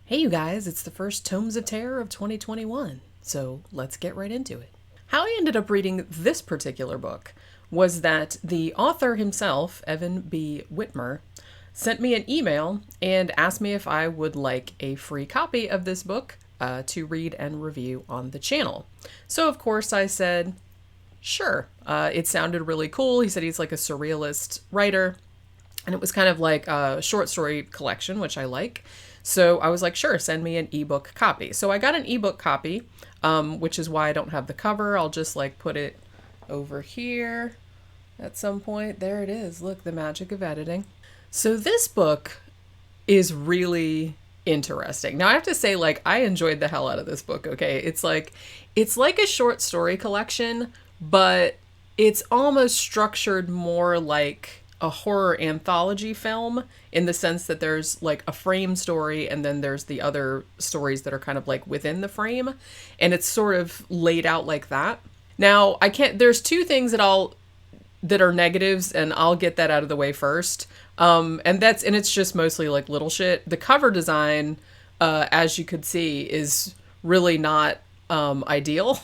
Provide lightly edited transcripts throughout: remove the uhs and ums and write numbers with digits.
Hey you guys, it's the first Tomes of Terror of 2021, so let's get right into it. How I ended up reading this particular book was that the author himself, Evan B. Witmer, sent me an email and asked me if I would like a free copy of this book to read and review on the channel. So of course I said, sure. It sounded really cool. He said he's like a surrealist writer, and it was kind of like a short story collection, which I like. So I was like, sure, send me an ebook copy. So I got an ebook copy, which is why I don't have the cover. I'll just like put it over here at some point. There it is. Look, the magic of editing. So this book is really interesting. Now I have to say, like, I enjoyed the hell out of this book, okay? It's like a short story collection, but it's almost structured more like a horror anthology film, in the sense that there's like a frame story and then there's the other stories that are kind of like within the frame, and it's sort of laid out like that. Now there's two things that are negatives, and I'll get that out of the way first. And it's just mostly like little shit. The cover design, as you could see, is really not ideal.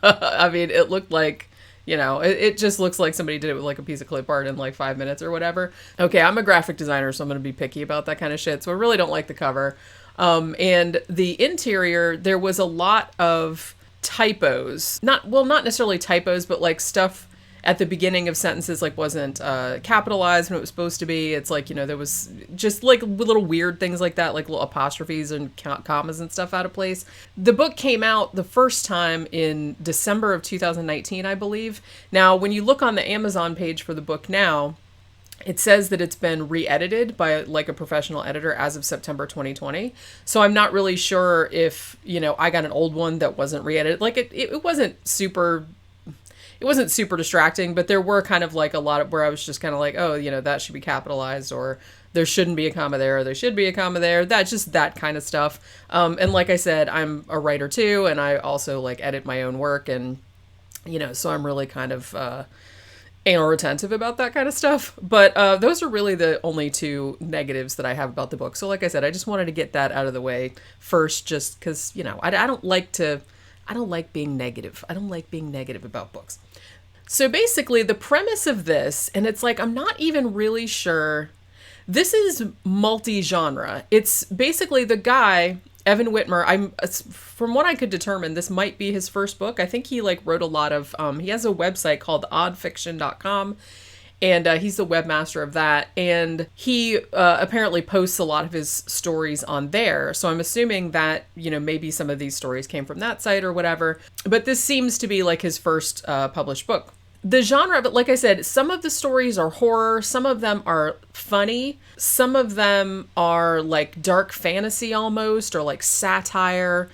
I mean, it looked like, it just looks like somebody did it with like a piece of clip art in like 5 minutes or whatever. Okay, I'm a graphic designer, so I'm going to be picky about that kind of shit. So I really don't like the cover. And the interior, there was a lot of typos. Not necessarily typos, but like stuff at the beginning of sentences like wasn't capitalized when it was supposed to be. It's like, there was just like little weird things like that, like little apostrophes and commas and stuff out of place. The book came out the first time in December of 2019, I believe. Now, when you look on the Amazon page for the book now, it says that it's been re-edited by like a professional editor as of September 2020. So I'm not really sure if, I got an old one that wasn't re-edited. Like it wasn't super distracting, but there were kind of like a lot of where I was just kind of like, oh, that should be capitalized, or there shouldn't be a comma there, or there should be a comma there. That's just that kind of stuff. And like I said, I'm a writer too, and I also like edit my own work, and so I'm really kind of anal retentive about that kind of stuff. But those are really the only two negatives that I have about the book. So like I said, I just wanted to get that out of the way first, just because I don't like being negative. I don't like being negative about books. So basically the premise of this, and it's like, I'm not even really sure, this is multi-genre. It's basically the guy, Evan Witmer, from what I could determine, this might be his first book. I think he like wrote a lot of, he has a website called oddfiction.com, and he's the webmaster of that. And he apparently posts a lot of his stories on there. So I'm assuming that, maybe some of these stories came from that site or whatever. But this seems to be like his first published book. The genre, but like I said, some of the stories are horror, some of them are funny, some of them are like dark fantasy almost, or like satire,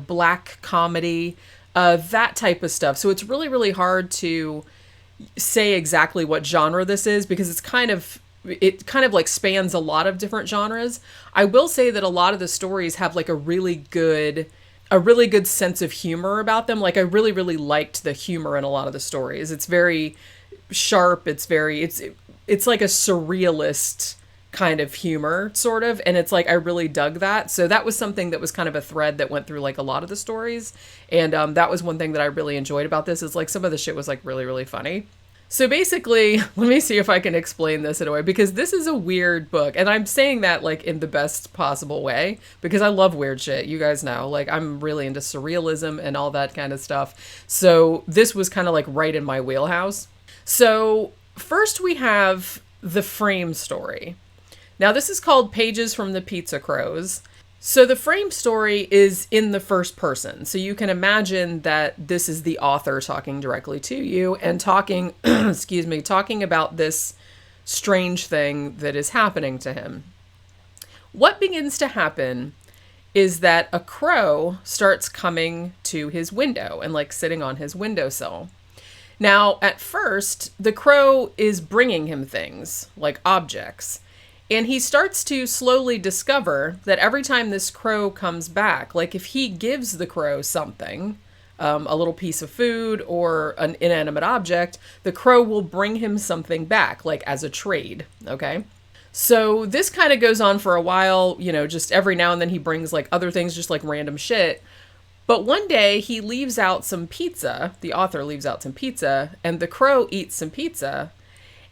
black comedy, that type of stuff. So it's really, really hard to say exactly what genre this is, because it kind of like spans a lot of different genres. I will say that a lot of the stories have like a really good sense of humor about them. Like I really, really liked the humor in a lot of the stories. It's very sharp. It's like a surrealist kind of humor, sort of. And it's like, I really dug that. So that was something that was kind of a thread that went through like a lot of the stories. And that was one thing that I really enjoyed about this, is like some of the shit was like really, really funny. So basically, let me see if I can explain this in a way, because this is a weird book. And I'm saying that like in the best possible way, because I love weird shit. You guys know, like I'm really into surrealism and all that kind of stuff. So this was kind of like right in my wheelhouse. So first we have the frame story. Now this is called Pages from the Pizza Crows. So the frame story is in the first person. So you can imagine that this is the author talking directly to you and talking about this strange thing that is happening to him. What begins to happen is that a crow starts coming to his window and like sitting on his windowsill. Now, at first, the crow is bringing him things like objects. And he starts to slowly discover that every time this crow comes back, like if he gives the crow something, a little piece of food or an inanimate object, the crow will bring him something back, like as a trade, okay? So this kind of goes on for a while, just every now and then he brings like other things, just like random shit. But one day he leaves out some pizza. The author leaves out some pizza, and the crow eats some pizza.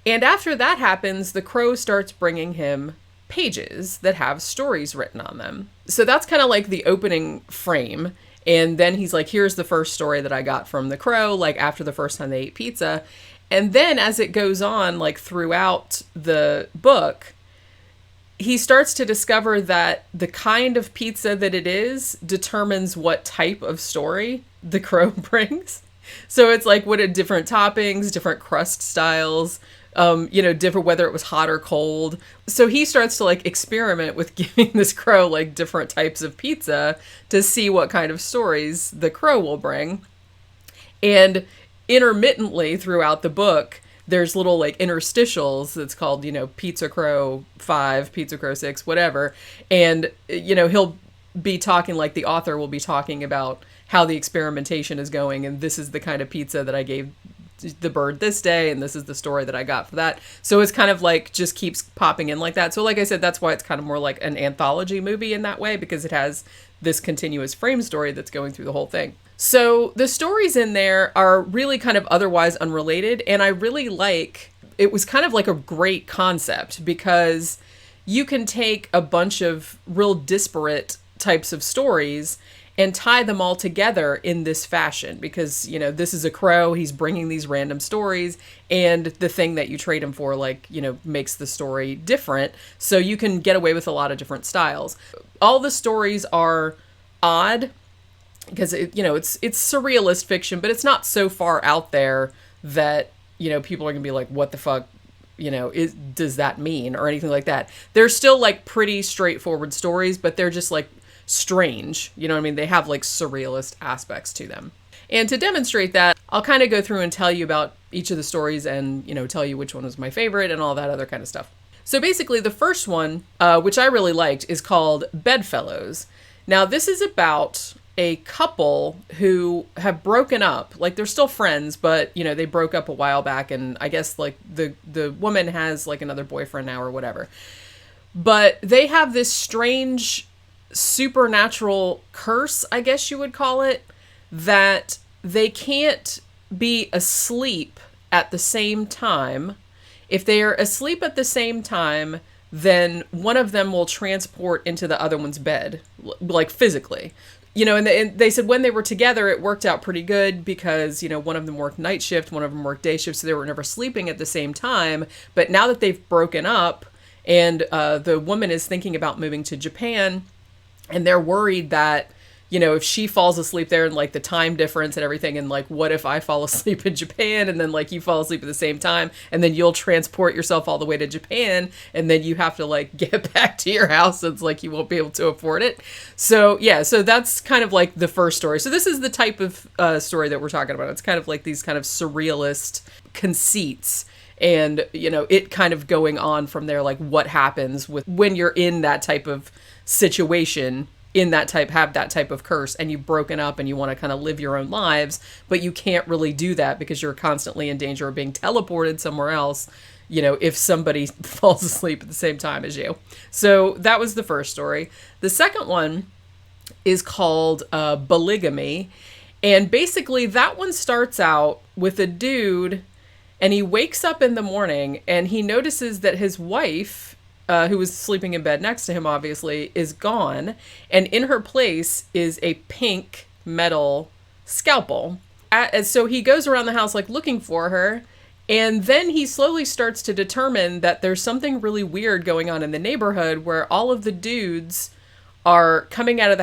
And after that happens, the crow starts bringing him pages that have stories written on them. So that's kind of like the opening frame. And then he's like, here's the first story that I got from the crow, like after the first time they ate pizza. And then as it goes on, like throughout the book, he starts to discover that the kind of pizza that it is determines what type of story the crow brings. So it's like what are different toppings, different crust styles, different, whether it was hot or cold. So he starts to like experiment with giving this crow like different types of pizza to see what kind of stories the crow will bring. And intermittently throughout the book, there's little like interstitials that's called, Pizza Crow 5, Pizza Crow 6, whatever. And, he'll be talking, like the author will be talking about how the experimentation is going. And this is the kind of pizza that I gave the bird this day. And this is the story that I got for that. So it's kind of like just keeps popping in like that. So like I said, that's why it's kind of more like an anthology movie in that way, because it has this continuous frame story that's going through the whole thing. So the stories in there are really kind of otherwise unrelated. And I really it was kind of like a great concept, because you can take a bunch of real disparate types of stories and tie them all together in this fashion, because, this is a crow, he's bringing these random stories, and the thing that you trade him for, makes the story different. So you can get away with a lot of different styles. All the stories are odd, because it's surrealist fiction, but it's not so far out there that, people are going to be like, what the fuck, does that mean, or anything like that. They're still like pretty straightforward stories, but they're just like strange. You know what I mean? They have like surrealist aspects to them. And to demonstrate that, I'll kind of go through and tell you about each of the stories and, tell you which one was my favorite and all that other kind of stuff. So basically the first one, which I really liked, is called Bedfellows. Now this is about a couple who have broken up. Like they're still friends, but they broke up a while back, and I guess like the woman has like another boyfriend now or whatever. But they have this strange supernatural curse, I guess you would call it, that they can't be asleep at the same time. If they are asleep at the same time, then one of them will transport into the other one's bed, like physically. And they said when they were together, it worked out pretty good because, one of them worked night shift, one of them worked day shift, so they were never sleeping at the same time. But now that they've broken up and the woman is thinking about moving to Japan, and they're worried that, if she falls asleep there and like the time difference and everything, and like, what if I fall asleep in Japan and then like you fall asleep at the same time, and then you'll transport yourself all the way to Japan, and then you have to like get back to your house. It's like you won't be able to afford it. So yeah, so that's kind of like the first story. So this is the type of story that we're talking about. It's kind of like these kind of surrealist conceits. And, it kind of going on from there, like what happens with when you're in that type of situation, have that type of curse, and you've broken up and you want to kind of live your own lives, but you can't really do that because you're constantly in danger of being teleported somewhere else, if somebody falls asleep at the same time as you. So that was the first story. The second one is called Polygamy. And basically that one starts out with a dude, and he wakes up in the morning and he notices that his wife, who was sleeping in bed next to him, obviously, is gone. And in her place is a pink metal scalpel. So he goes around the house, like, looking for her. And then he slowly starts to determine that there's something really weird going on in the neighborhood where all of the dudes are coming out of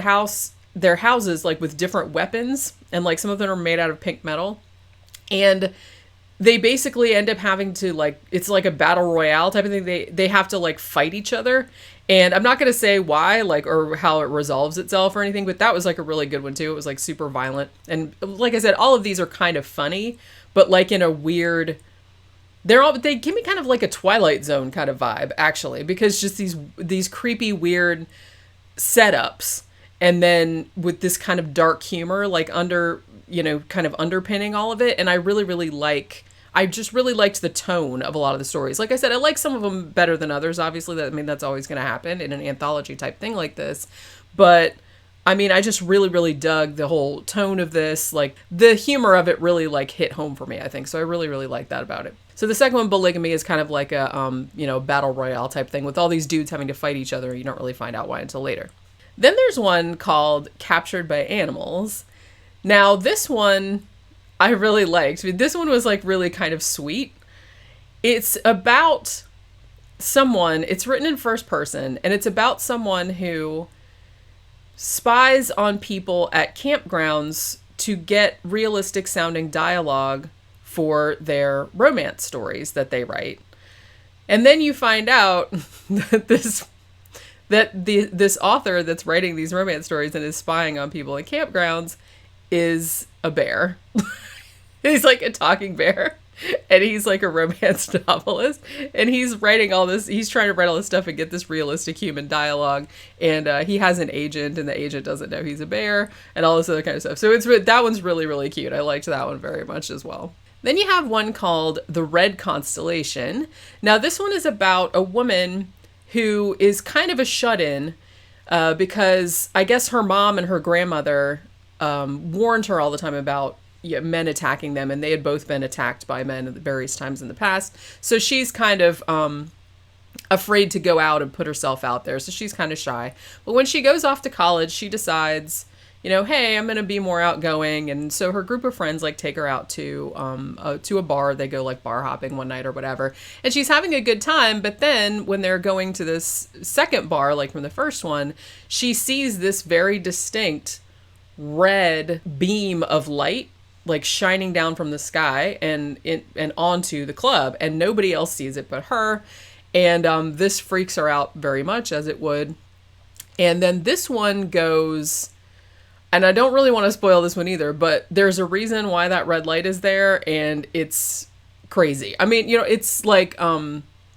their houses, like, with different weapons. And, like, some of them are made out of pink metal. And they basically end up having to, like, it's like a battle royale type of thing. They have to, like, fight each other. And I'm not going to say why, like, or how it resolves itself or anything, but that was, like, a really good one, too. It was, like, super violent. And like I said, all of these are kind of funny, but, like, in a weird... They give me kind of, like, a Twilight Zone kind of vibe, actually, because just these creepy, weird setups, and then with this kind of dark humor, like, kind of underpinning all of it. And I really, really like... I just really liked the tone of a lot of the stories. Like I said, I like some of them better than others, obviously. That's always going to happen in an anthology type thing like this. But I just really, really dug the whole tone of this. Like, the humor of it really, like, hit home for me, I think. So I really, really like that about it. So the second one, Polygamy, is kind of like a, battle royale type thing with all these dudes having to fight each other. You don't really find out why until later. Then there's one called Captured by Animals. Now, this one I really liked. This one was, like, really kind of sweet. It's about someone, it's written in first person, and it's about someone who spies on people at campgrounds to get realistic sounding dialogue for their romance stories that they write. And then you find out that this author that's writing these romance stories and is spying on people at campgrounds is a bear. He's like a talking bear. And he's like a romance novelist, and he's writing all this. He's trying to write all this stuff and get this realistic human dialogue. And he has an agent, and the agent doesn't know he's a bear, and all this other kind of stuff. So that one's really, really cute. I liked that one very much as well. Then you have one called The Red Constellation. Now, this one is about a woman who is kind of a shut-in because I guess her mom and her grandmother warned her all the time about men attacking them, and they had both been attacked by men at various times in the past. So she's kind of afraid to go out and put herself out there. So she's kind of shy. But when she goes off to college, she decides, hey, I'm going to be more outgoing. And so her group of friends like take her out to a bar. They go like bar hopping one night or whatever. And she's having a good time. But then when they're going to this second bar, like from the first one, she sees this very distinct red beam of light like shining down from the sky and onto the club, and nobody else sees it but her. And this freaks her out very much, as it would. And then this one goes, and I don't really want to spoil this one either, but there's a reason why that red light is there, and it's crazy. It's like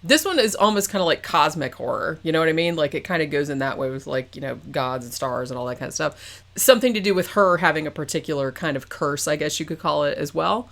this one is almost kind of like cosmic horror, you know what I mean? Like, it kind of goes in that way with, like, gods and stars and all that kind of stuff. Something to do with her having a particular kind of curse, I guess you could call it, as well.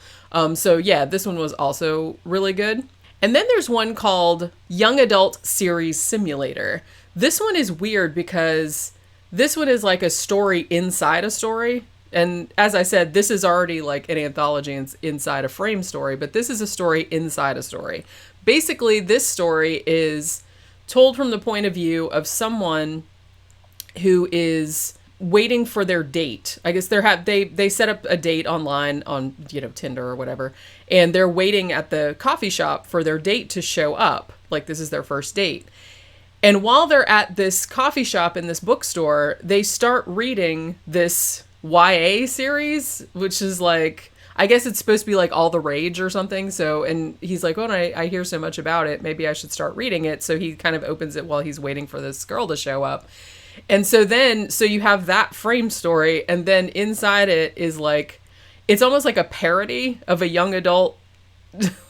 So yeah, this one was also really good. And then there's one called Young Adult Series Simulator. This one is weird because this one is like a story inside a story. And as I said, this is already like an anthology inside a frame story, but this is a story inside a story. Basically, this story is told from the point of view of someone who is waiting for their date. I guess they set up a date online on, Tinder or whatever, and they're waiting at the coffee shop for their date to show up. Like, this is their first date. And while they're at this coffee shop in this bookstore, they start reading this YA series, which is like, I guess it's supposed to be like all the rage or something. So, and he's like, oh, I hear so much about it. Maybe I should start reading it. So he kind of opens it while he's waiting for this girl to show up. And so you have that frame story. And then inside it is like, it's almost like a parody of a young adult,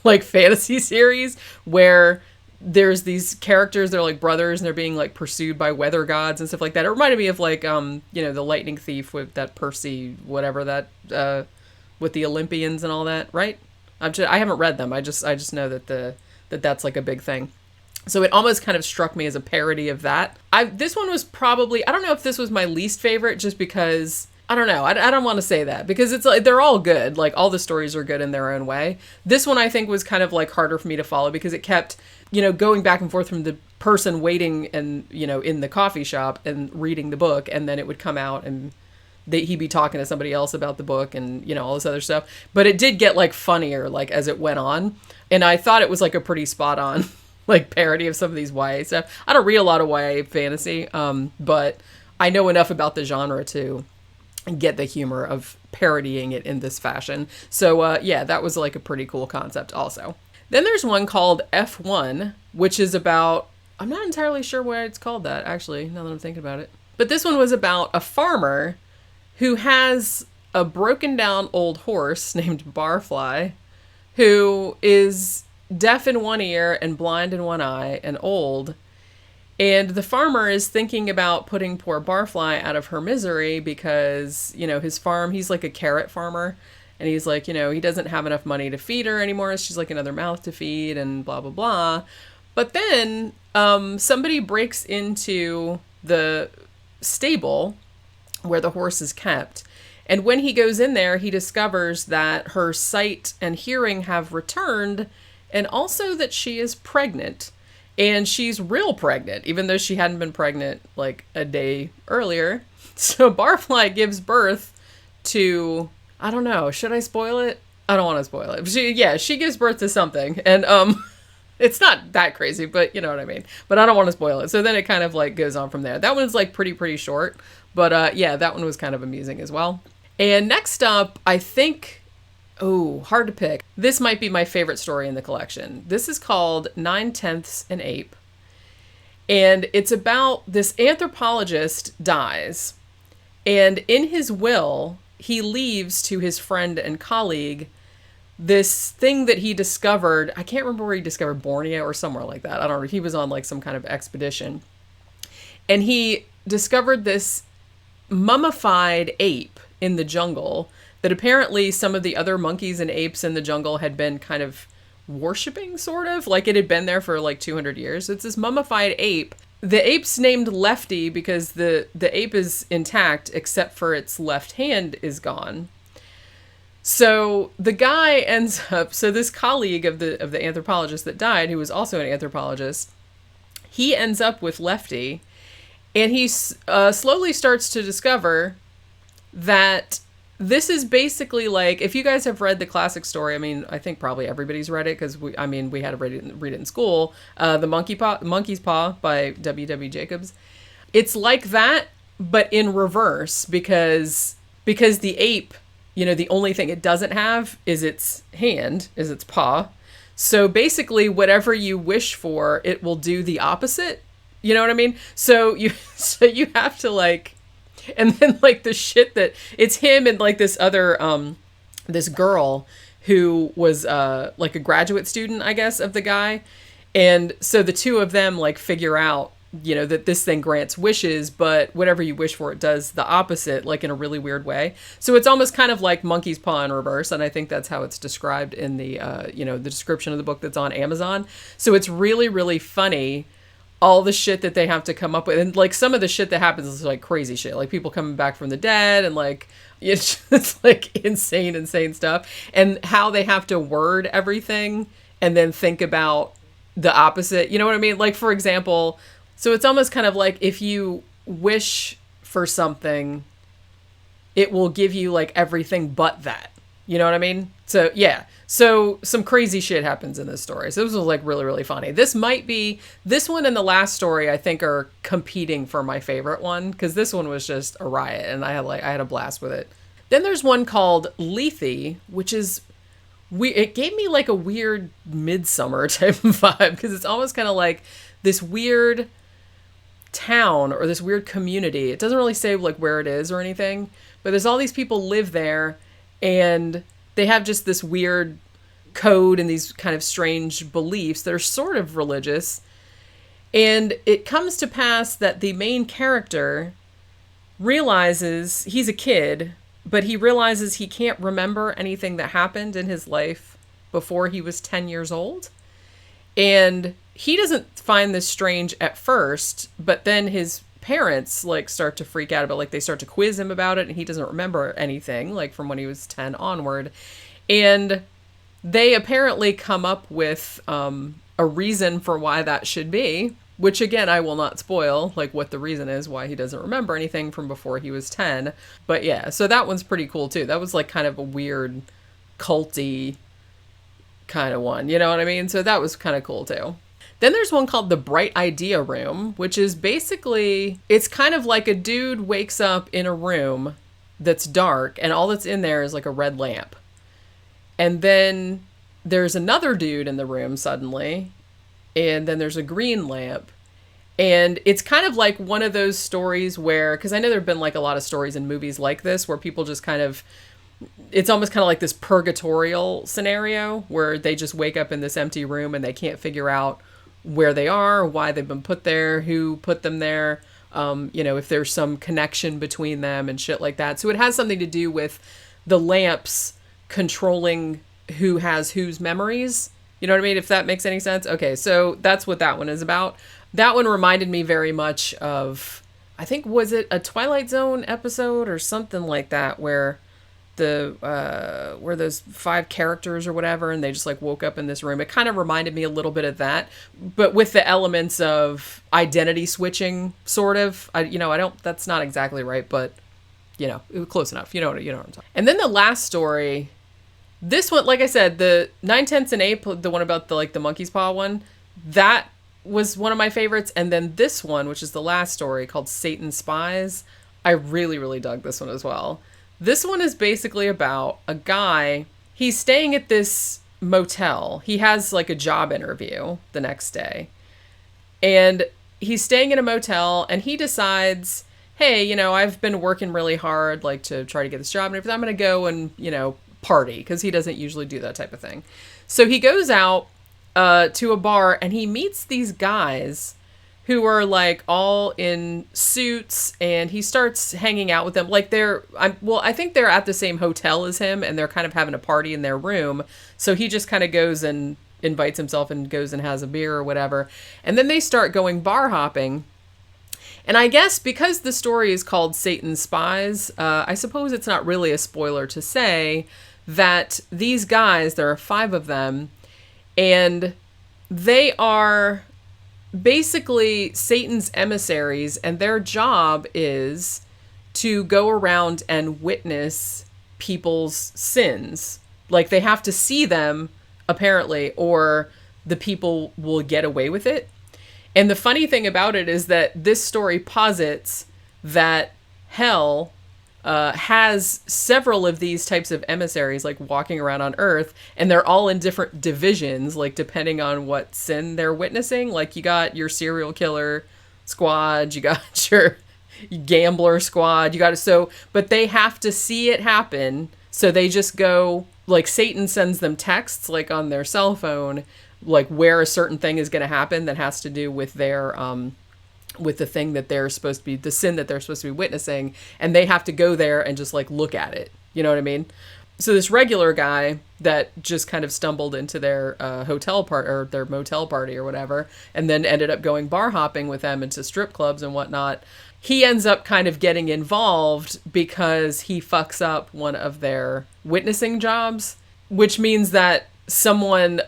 like fantasy series where there's these characters, they're like brothers, and they're being like pursued by weather gods and stuff like that. It reminded me of like, the Lightning Thief with that Percy, whatever that, with the Olympians and all that, right? I haven't read them. I just know that that's like a big thing. So it almost kind of struck me as a parody of that. This one was probably, I don't know if this was my least favorite, just because, I don't know. I don't want to say that because it's like, they're all good. Like, all the stories are good in their own way. This one I think was kind of like harder for me to follow because it kept, going back and forth from the person waiting and, in the coffee shop and reading the book. And then it would come out and he'd be talking to somebody else about the book and, all this other stuff. But it did get like funnier, like as it went on. And I thought it was like a pretty spot on like parody of some of these YA stuff. I don't read a lot of YA fantasy, but I know enough about the genre to get the humor of parodying it in this fashion. So yeah, that was like a pretty cool concept also. Then there's one called F1, which is about, I'm not entirely sure why it's called that, actually, now that I'm thinking about it. But this one was about a farmer who has a broken down old horse named Barfly, who is deaf in one ear and blind in one eye and old. And the farmer is thinking about putting poor Barfly out of her misery because, his farm, he's like a carrot farmer. And he's like, he doesn't have enough money to feed her anymore. She's like another mouth to feed and blah, blah, blah. But then somebody breaks into the stable where the horse is kept. And when he goes in there, he discovers that her sight and hearing have returned, and also that she is pregnant. And she's real pregnant, even though she hadn't been pregnant like a day earlier. So Barfly gives birth to, I don't know, should I spoil it? I don't want to spoil it. She gives birth to something. And it's not that crazy, but you know what I mean. But I don't want to spoil it. So then it kind of like goes on from there. That one's like pretty short. But yeah, that one was kind of amusing as well. And next up, I think, hard to pick. This might be my favorite story in the collection. This is called 9/10 an Ape. And it's about this anthropologist dies. And in his will, he leaves to his friend and colleague this thing that he discovered. I can't remember where he discovered, Borneo or somewhere like that. I don't know. He was on like some kind of expedition. And he discovered this mummified ape in the jungle that apparently some of the other monkeys and apes in the jungle had been kind of worshipping, sort of. Like it had been there for like 200 years. It's this mummified ape. The ape's named Lefty because the ape is intact except for its left hand is gone. So the guy ends up, so this colleague of the anthropologist that died, who was also an anthropologist, he ends up with Lefty, and he slowly starts to discover that this is basically like, if you guys have read the classic story, I mean, I think probably everybody's read it because we had to read it in school. The Monkey's Paw by W.W. Jacobs. It's like that, but in reverse because the ape, the only thing it doesn't have is its hand, is its paw. So basically, whatever you wish for, it will do the opposite. You know what I mean? So you have to like. And then like the shit that it's him and like this other this girl who was like a graduate student, I guess, of the guy. And so the two of them like figure out, that this thing grants wishes, but whatever you wish for, it does the opposite, like in a really weird way. So it's almost kind of like Monkey's Paw in reverse. And I think that's how it's described in the the description of the book that's on Amazon. So it's really, really funny. All the shit that they have to come up with. And like some of the shit that happens is like crazy shit. Like people coming back from the dead and like, it's like insane stuff. And how they have to word everything and then think about the opposite. You know what I mean? Like for example, so it's almost kind of like if you wish for something, it will give you like everything but that. You know what I mean? So yeah. So some crazy shit happens in this story. So this was like really, really funny. This one and the last story I think are competing for my favorite one because this one was just a riot and I had a blast with it. Then there's one called Lethe, which is it gave me like a weird Midsummer type of vibe because it's almost kind of like this weird town or this weird community. It doesn't really say like where it is or anything, but there's all these people live there and they have just this weird code and these kind of strange beliefs that are sort of religious. And it comes to pass that the main character realizes he's a kid, but he realizes he can't remember anything that happened in his life before he was 10 years old. And he doesn't find this strange at first, but then his parents like start to freak out about, like they start to quiz him about it and he doesn't remember anything like from when he was 10 onward. And they apparently come up with a reason for why that should be, which again, I will not spoil like what the reason is why he doesn't remember anything from before he was 10. But yeah, so that one's pretty cool too. That was like kind of a weird culty kind of one, you know what I mean? So that was kind of cool too. Then there's one called the Bright Idea Room, which is basically, it's kind of like a dude wakes up in a room that's dark and all that's in there is like a red lamp. And then there's another dude in the room suddenly, and then there's a green lamp. And it's kind of like one of those stories where, because I know there have been like a lot of stories in movies like this where people just kind of, it's almost kind of like this purgatorial scenario where they just wake up in this empty room and they can't figure out where they are, why they've been put there, who put them there, if there's some connection between them and shit like that. So it has something to do with the lamps controlling who has whose memories. You know what I mean? If that makes any sense. Okay, so that's what that one is about. That one reminded me very much of, I think, was it a Twilight Zone episode or something like that, where where those 5 characters or whatever, and they just like woke up in this room. It kind of reminded me a little bit of that, but with the elements of identity switching, sort of. I don't, that's not exactly right, but it was close enough. You know what I'm talking about. And then the last story, this one, like I said, the 9/10 and 8, the one about the monkey's paw one, that was one of my favorites. And then this one, which is the last story, called Satan's Spies, I really, really dug this one as well. This one is basically about a guy. He's staying at this motel. He has like a job interview the next day. And he's staying in a motel, and he decides, hey, I've been working really hard, like, to try to get this job and everything. I'm going to go and, party, because he doesn't usually do that type of thing. So he goes out to a bar, and he meets these guys who are like all in suits, and he starts hanging out with them. Like I think they're at the same hotel as him, and they're kind of having a party in their room. So he just kind of goes and invites himself and goes and has a beer or whatever. And then they start going bar hopping. And I guess because the story is called Satan's Spies, I suppose it's not really a spoiler to say that these guys, there are 5 of them, and they are basically Satan's emissaries, and their job is to go around and witness people's sins. Like, they have to see them, apparently, or the people will get away with it. And the funny thing about it is that this story posits that hell has several of these types of emissaries, like, walking around on Earth, and they're all in different divisions, like, depending on what sin they're witnessing. Like, you got your serial killer squad, you got your gambler squad, but they have to see it happen, so they just go, like, Satan sends them texts, like, on their cell phone, like, where a certain thing is going to happen that has to do with their, with the thing that they're supposed to be, the sin that they're supposed to be witnessing, and they have to go there and just, like, look at it. You know what I mean? So this regular guy that just kind of stumbled into their hotel part or their motel party or whatever, and then ended up going bar hopping with them into strip clubs and whatnot, he ends up kind of getting involved because he fucks up one of their witnessing jobs, which means that someone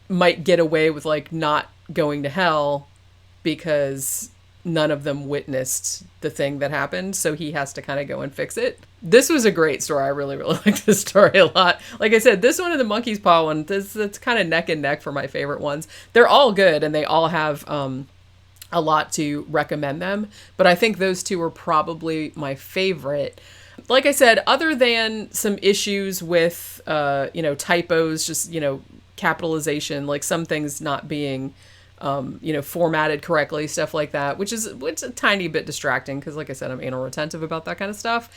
might get away with, like, not going to hell because none of them witnessed the thing that happened, so he has to kind of go and fix it. This was a great story. I really, really like this story a lot. Like I said, this one and the Monkey's Paw one, it's kind of neck and neck for my favorite ones. They're all good, and they all have a lot to recommend them, but I think those 2 are probably my favorite. Like I said, other than some issues with, typos, just, capitalization, like some things not being formatted correctly, stuff like that, which is a tiny bit distracting because, like I said, I'm anal retentive about that kind of stuff.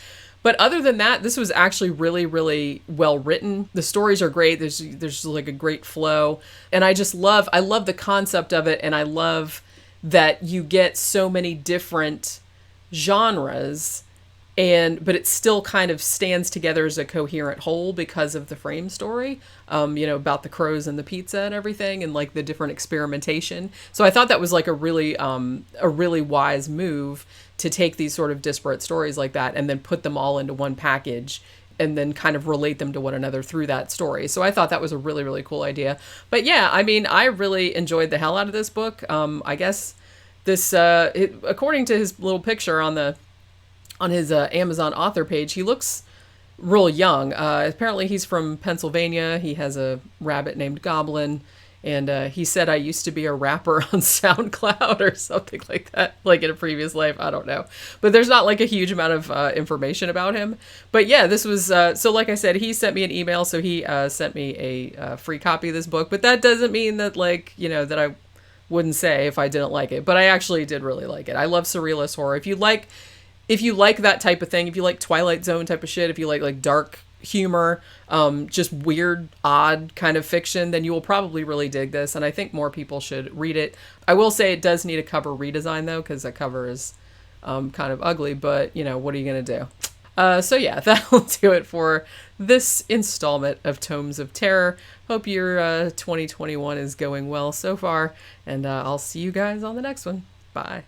But other than that, this was actually really, really well written. The stories are great. There's like a great flow, and I love the concept of it, and I love that you get so many different genres, but it still kind of stands together as a coherent whole because of the frame story, about the crows and the pizza and everything, and like the different experimentation. So I thought that was like a really wise move to take these sort of disparate stories like that and then put them all into one package and then kind of relate them to one another through that story. So I thought that was a really, really cool idea. But yeah, I mean, I really enjoyed the hell out of this book. I guess this, according to his little picture on his Amazon author page, he looks real young. Apparently he's from Pennsylvania. He has a rabbit named Goblin. And he said, I used to be a rapper on SoundCloud or something like that, like in a previous life. I don't know. But there's not like a huge amount of information about him. But yeah, this was, so like I said, he sent me an email. So he sent me a free copy of this book. But that doesn't mean that, like, that I wouldn't say if I didn't like it. But I actually did really like it. I love surrealist horror. If you like that type of thing, if you like Twilight Zone type of shit, if you like dark humor, just weird, odd kind of fiction, then you will probably really dig this. And I think more people should read it. I will say it does need a cover redesign though, because the cover is kind of ugly, but what are you going to do? So yeah, that'll do it for this installment of Tomes of Terror. Hope your 2021 is going well so far, and I'll see you guys on the next one. Bye.